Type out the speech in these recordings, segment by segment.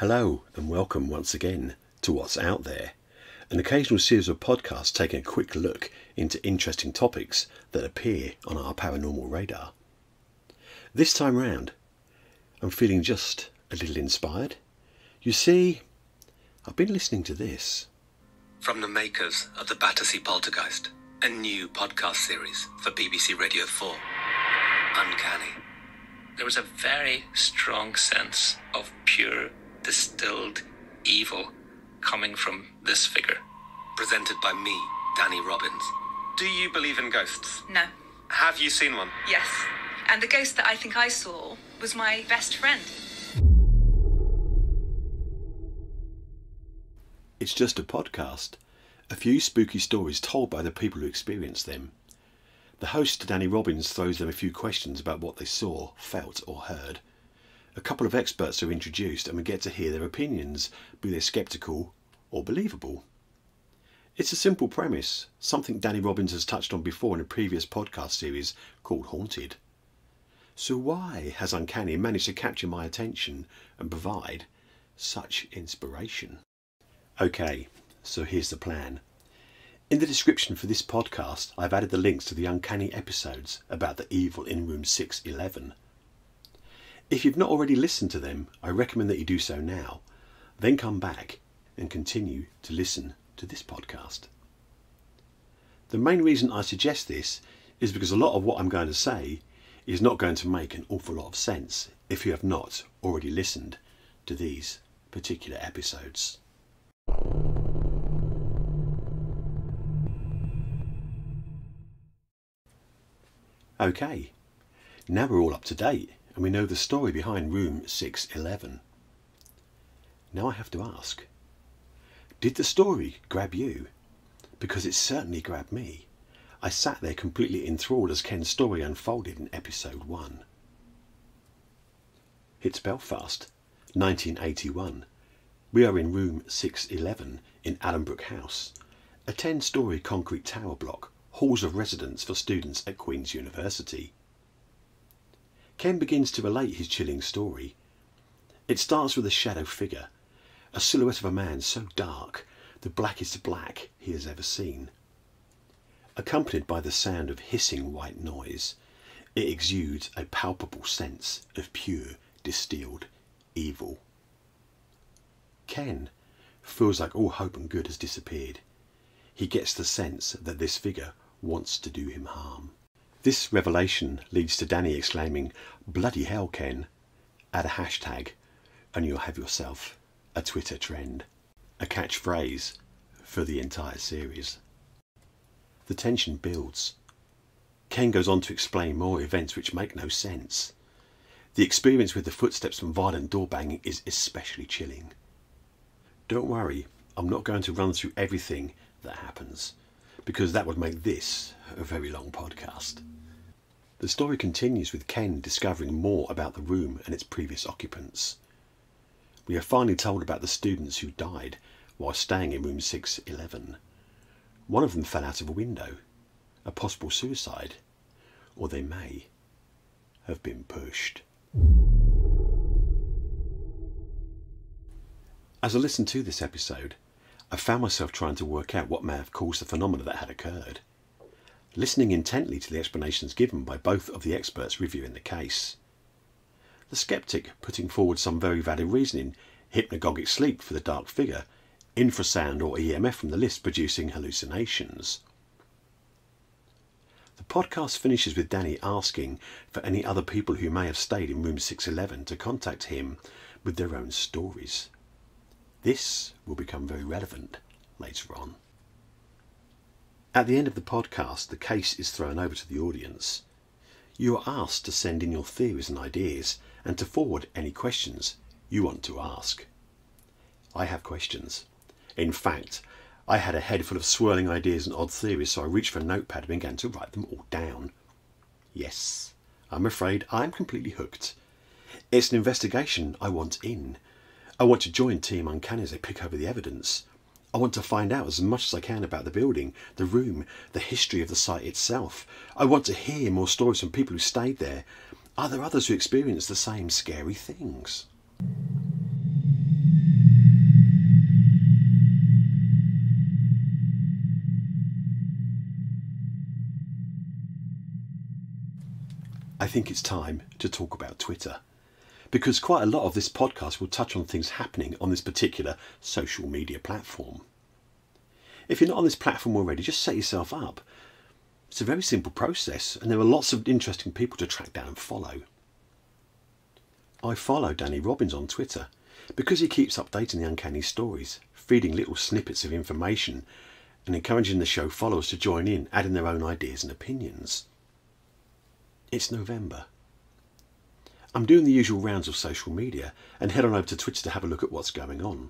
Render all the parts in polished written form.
Hello and welcome once again to What's Out There, an occasional series of podcasts taking a quick look into interesting topics that appear on our paranormal radar. This time round, I'm feeling just a little inspired. You see, I've been listening to this. From the makers of the Battersea Poltergeist, a new podcast series for BBC Radio 4, Uncanny. There was a very strong sense of pure, distilled evil coming from this figure. Presented by me, Danny Robbins. Do you believe in ghosts? No. Have you seen one? Yes. And the ghost that I think I saw was my best friend. It's just a podcast. A few spooky stories told by the people who experienced them. The host, Danny Robbins, throws them a few questions about what they saw, felt or heard. A couple of experts are introduced and we get to hear their opinions, be they sceptical or believable. It's a simple premise, something Danny Robbins has touched on before in a previous podcast series called Haunted. So why has Uncanny managed to capture my attention and provide such inspiration? Okay, so here's the plan. In the description for this podcast, I've added the links to the Uncanny episodes about the evil in room 611. If you've not already listened to them, I recommend that you do so now, then come back and continue to listen to this podcast. The main reason I suggest this is because a lot of what I'm going to say is not going to make an awful lot of sense if you have not already listened to these particular episodes. Okay, now we're all up to date and we know the story behind room 611. Now I have to ask, did the story grab you? Because it certainly grabbed me. I sat there completely enthralled as Ken's story unfolded in episode 1. It's Belfast, 1981. We are in room 611 in Allenbrook House, a 10-storey concrete tower block, halls of residence for students at Queen's University. Ken begins to relate his chilling story. It starts with a shadow figure, a silhouette of a man so dark, the blackest black he has ever seen. Accompanied by the sound of hissing white noise, it exudes a palpable sense of pure, distilled evil. Ken feels like all hope and good has disappeared. He gets the sense that this figure wants to do him harm. This revelation leads to Danny exclaiming, "Bloody hell, Ken," add a hashtag and you'll have yourself a Twitter trend. A catchphrase for the entire series. The tension builds. Ken goes on to explain more events which make no sense. The experience with the footsteps and violent door banging is especially chilling. Don't worry, I'm not going to run through everything that happens, because that would make this a very long podcast. The story continues with Ken discovering more about the room and its previous occupants. We are finally told about the students who died while staying in room 611. One of them fell out of a window, a possible suicide, or they may have been pushed. As I listened to this episode, I found myself trying to work out what may have caused the phenomena that had occurred, listening intently to the explanations given by both of the experts reviewing the case. The skeptic putting forward some very valid reasoning, hypnagogic sleep for the dark figure, infrasound or EMF from the list producing hallucinations. The podcast finishes with Danny asking for any other people who may have stayed in room 611 to contact him with their own stories. This will become very relevant later on. At the end of the podcast, the case is thrown over to the audience. You are asked to send in your theories and ideas and to forward any questions you want to ask. I have questions. In fact, I had a head full of swirling ideas and odd theories, so I reached for a notepad and began to write them all down. Yes, I'm afraid I'm completely hooked. It's an investigation I want in. I want to join Team Uncanny as they pick over the evidence. I want to find out as much as I can about the building, the room, the history of the site itself. I want to hear more stories from people who stayed there. Are there others who experience the same scary things? I think it's time to talk about Twitter, because quite a lot of this podcast will touch on things happening on this particular social media platform. If you're not on this platform already, just set yourself up. It's a very simple process, and there are lots of interesting people to track down and follow. I follow Danny Robbins on Twitter because he keeps updating the Uncanny stories, feeding little snippets of information and encouraging the show followers to join in, adding their own ideas and opinions. It's November. I'm doing the usual rounds of social media and head on over to Twitter to have a look at what's going on.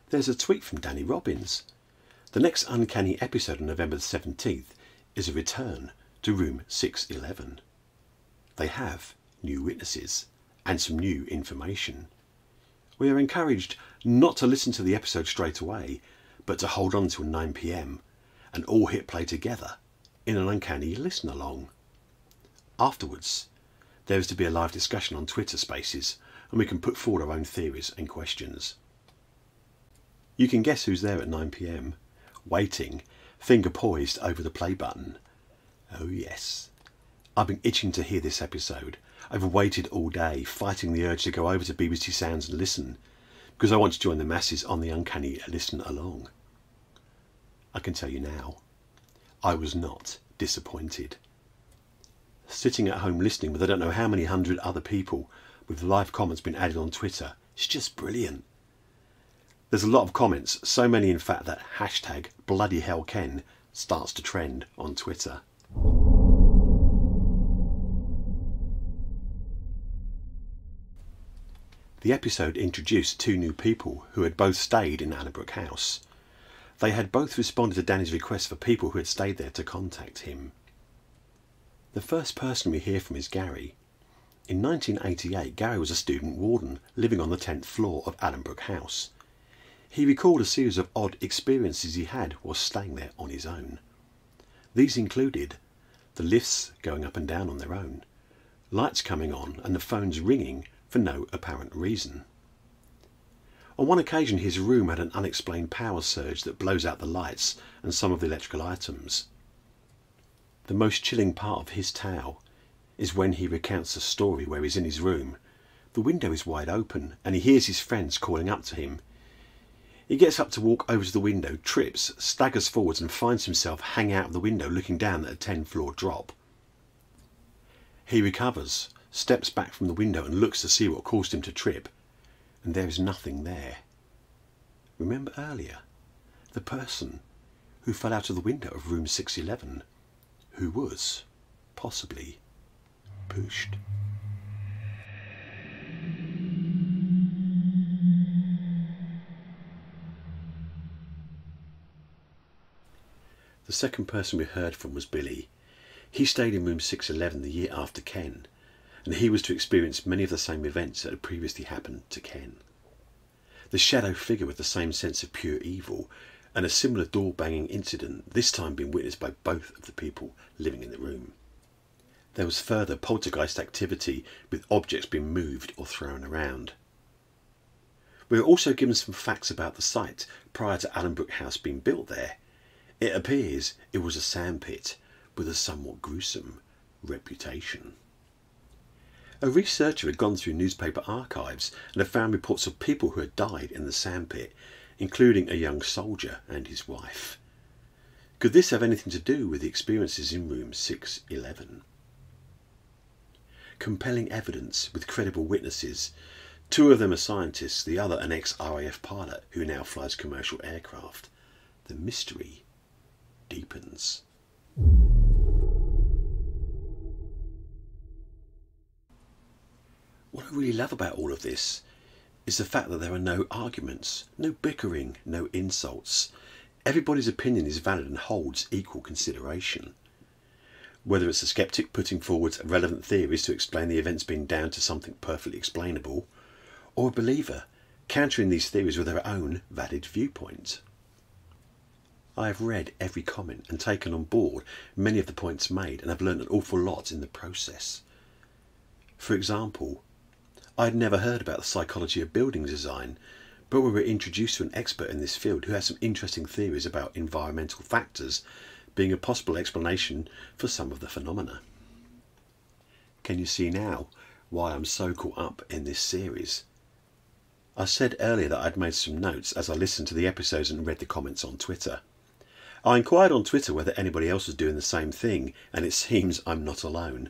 There's a tweet from Danny Robbins. The next Uncanny episode on November the 17th is a return to room 611. They have new witnesses and some new information. We are encouraged not to listen to the episode straight away, but to hold on till 9 PM and all hit play together in an Uncanny listen along. Afterwards, there is to be a live discussion on Twitter Spaces, and we can put forward our own theories and questions. You can guess who's there at 9 PM, waiting, finger poised over the play button. Oh yes, I've been itching to hear this episode. I've waited all day, fighting the urge to go over to BBC Sounds and listen, because I want to join the masses on the Uncanny listen along. I can tell you now, I was not disappointed. Sitting at home listening with I don't know how many hundred other people with live comments being added on Twitter, it's just brilliant. There's a lot of comments, so many in fact that hashtag #BloodyHellKen starts to trend on Twitter. The episode introduced two new people who had both stayed in Addenbrooke House. They had both responded to Danny's request for people who had stayed there to contact him. The first person we hear from is Gary. In 1988, Gary was a student warden living on the 10th floor of Addenbrooke House. He recalled a series of odd experiences he had while staying there on his own. These included the lifts going up and down on their own, lights coming on and the phones ringing for no apparent reason. On one occasion his room had an unexplained power surge that blows out the lights and some of the electrical items. The most chilling part of his tale is when he recounts a story where he's in his room. The window is wide open and he hears his friends calling up to him. He gets up to walk over to the window, trips, staggers forwards and finds himself hanging out of the window looking down at a 10-floor drop. He recovers, steps back from the window and looks to see what caused him to trip, and there is nothing there. Remember earlier, the person who fell out of the window of room 611, who was possibly pushed. The second person we heard from was Billy. He stayed in room 611 the year after Ken, and he was to experience many of the same events that had previously happened to Ken. The shadow figure with the same sense of pure evil, and a similar door-banging incident, this time being witnessed by both of the people living in the room. There was further poltergeist activity with objects being moved or thrown around. We were also given some facts about the site prior to Addenbrooke House being built there. It appears it was a sandpit with a somewhat gruesome reputation. A researcher had gone through newspaper archives and had found reports of people who had died in the sandpit, including a young soldier and his wife. Could this have anything to do with the experiences in room 611? Compelling evidence with credible witnesses. Two of them are scientists, the other an ex-RAF pilot who now flies commercial aircraft. The mystery deepens. What I really love about all of this is the fact that there are no arguments, no bickering, no insults. Everybody's opinion is valid and holds equal consideration. Whether it's a skeptic putting forward relevant theories to explain the events being down to something perfectly explainable, or a believer countering these theories with their own valid viewpoint. I have read every comment and taken on board many of the points made and have learned an awful lot in the process. For example, I had never heard about the psychology of building design, but we were introduced to an expert in this field who has some interesting theories about environmental factors being a possible explanation for some of the phenomena. Can you see now why I'm so caught up in this series? I said earlier that I'd made some notes as I listened to the episodes and read the comments on Twitter. I inquired on Twitter whether anybody else was doing the same thing, and it seems I'm not alone.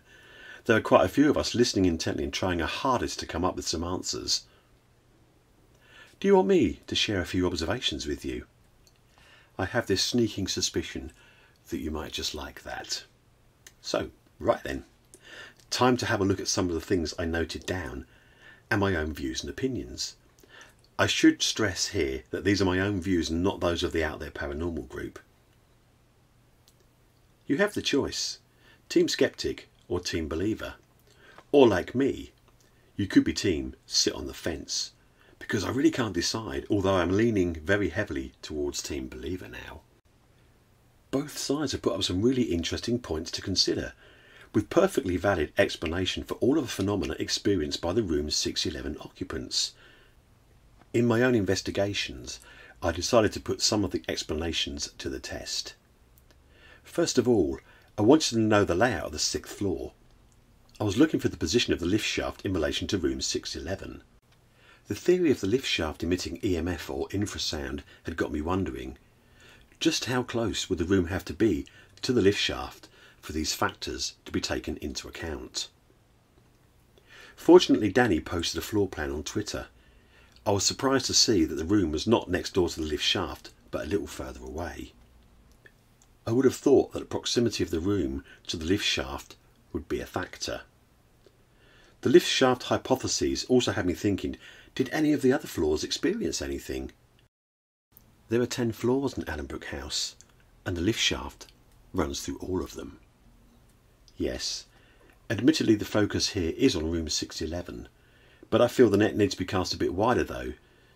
There are quite a few of us listening intently and trying our hardest to come up with some answers. Do you want me to share a few observations with you? I have this sneaking suspicion that you might just like that. So, right then, time to have a look at some of the things I noted down and my own views and opinions. I should stress here that these are my own views and not those of the Out There Paranormal group. You have the choice, Team Skeptic or Team Believer. Or like me, you could be Team Sit on the Fence, because I really can't decide, although I'm leaning very heavily towards Team Believer now. Both sides have put up some really interesting points to consider, with perfectly valid explanation for all of the phenomena experienced by the room's 611 occupants. In my own investigations, I decided to put some of the explanations to the test. First of all, I wanted to know the layout of the 6th floor. I was looking for the position of the lift shaft in relation to room 611. The theory of the lift shaft emitting EMF or infrasound had got me wondering, just how close would the room have to be to the lift shaft for these factors to be taken into account? Fortunately, Danny posted a floor plan on Twitter. I was surprised to see that the room was not next door to the lift shaft, but a little further away. I would have thought that the proximity of the room to the lift shaft would be a factor. The lift shaft hypotheses also had me thinking, did any of the other floors experience anything? There are 10 floors in Allenbrook House, and the lift shaft runs through all of them. Yes, admittedly the focus here is on room 611, but I feel the net needs to be cast a bit wider though,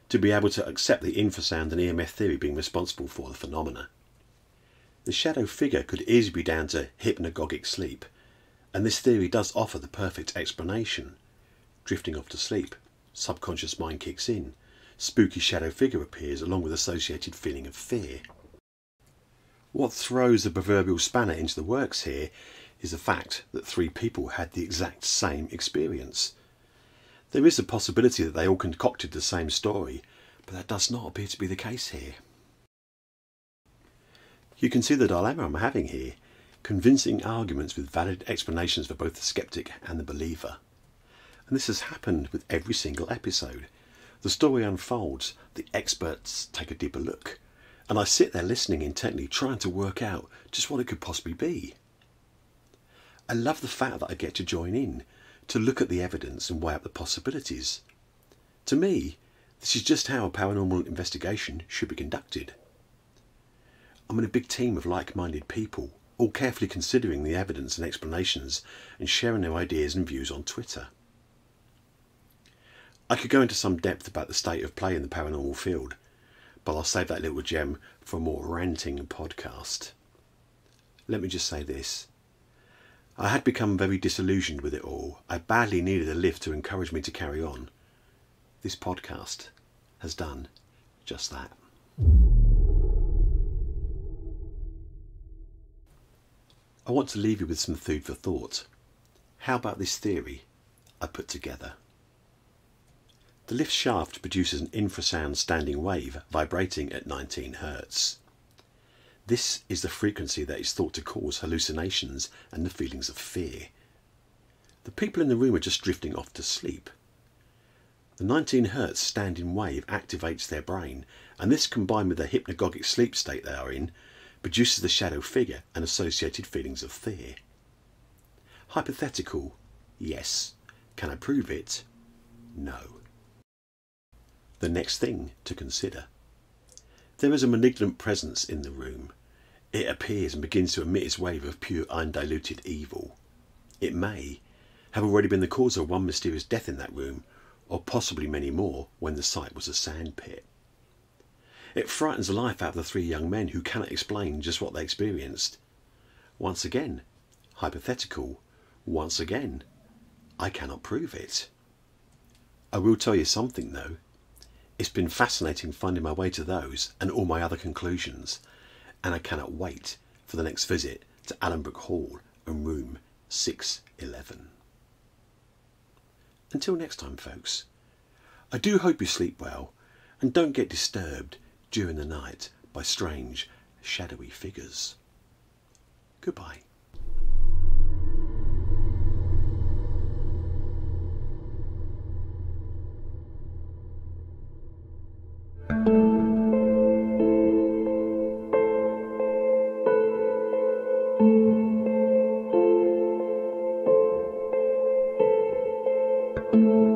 to be able to accept the infrasound and EMF theory being responsible for the phenomena. The shadow figure could easily be down to hypnagogic sleep, and this theory does offer the perfect explanation. Drifting off to sleep, subconscious mind kicks in, spooky shadow figure appears along with associated feeling of fear. What throws the proverbial spanner into the works here is the fact that 3 people had the exact same experience. There is a possibility that they all concocted the same story, but that does not appear to be the case here. You can see the dilemma I'm having here, convincing arguments with valid explanations for both the skeptic and the believer. And this has happened with every single episode. The story unfolds, the experts take a deeper look, and I sit there listening intently, trying to work out just what it could possibly be. I love the fact that I get to join in, to look at the evidence and weigh up the possibilities. To me, this is just how a paranormal investigation should be conducted. I'm in a big team of like-minded people, all carefully considering the evidence and explanations and sharing their ideas and views on Twitter. I could go into some depth about the state of play in the paranormal field, but I'll save that little gem for a more ranting podcast. Let me just say this. I had become very disillusioned with it all. I badly needed a lift to encourage me to carry on. This podcast has done just that. I want to leave you with some food for thought. How about this theory I put together? The lift shaft produces an infrasound standing wave vibrating at 19 Hz. This is the frequency that is thought to cause hallucinations and the feelings of fear. The people in the room are just drifting off to sleep. The 19 Hz standing wave activates their brain, and this combined with the hypnagogic sleep state they are in produces the shadow figure and associated feelings of fear. Hypothetical, yes. Can I prove it? No. The next thing to consider. There is a malignant presence in the room. It appears and begins to emit its wave of pure undiluted evil. It may have already been the cause of one mysterious death in that room, or possibly many more when the site was a sand pit. It frightens the life out of the 3 young men who cannot explain just what they experienced. Once again, hypothetical. Once again, I cannot prove it. I will tell you something though. It's been fascinating finding my way to those and all my other conclusions, and I cannot wait for the next visit to Allenbrook Hall and room 611. Until next time, folks, I do hope you sleep well and don't get disturbed during the night by strange, shadowy figures. Goodbye. Thank you.